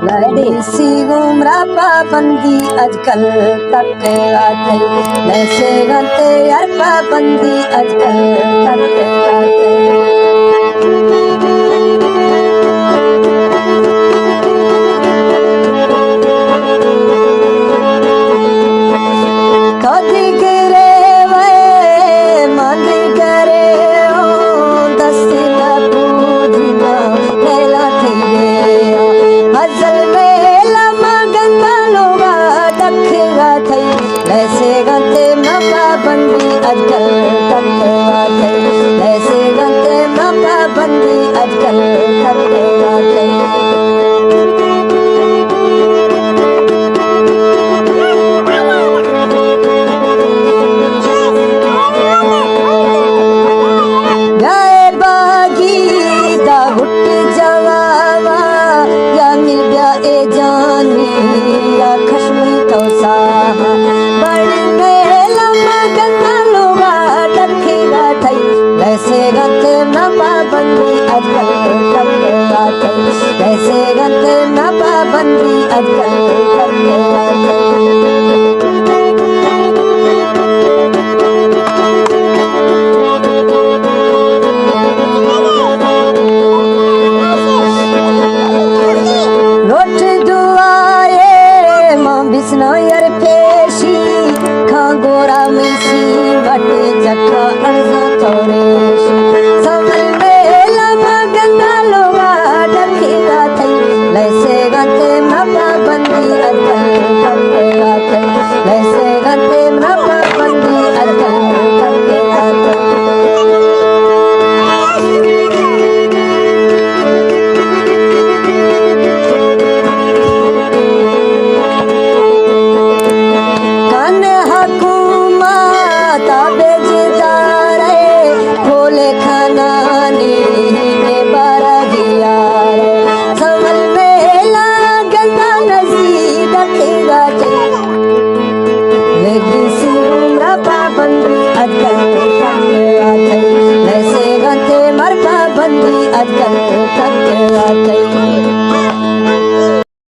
लड़ी सी उम्र पाबंदी आजकल तक आते वैसे गते यार पाबंदी आजकल तक आते वैसे गते में पाबंदी आजकल तक आते वैसे गते में पाबंदी आजकल तक आते जाए बागी दा हुट जवावा या मिल गया ए जानी या खशमी तो साहा वैसे गते में पाबंदी आजकल तक आते वैसे गते में पाबंदी आजकल तक आते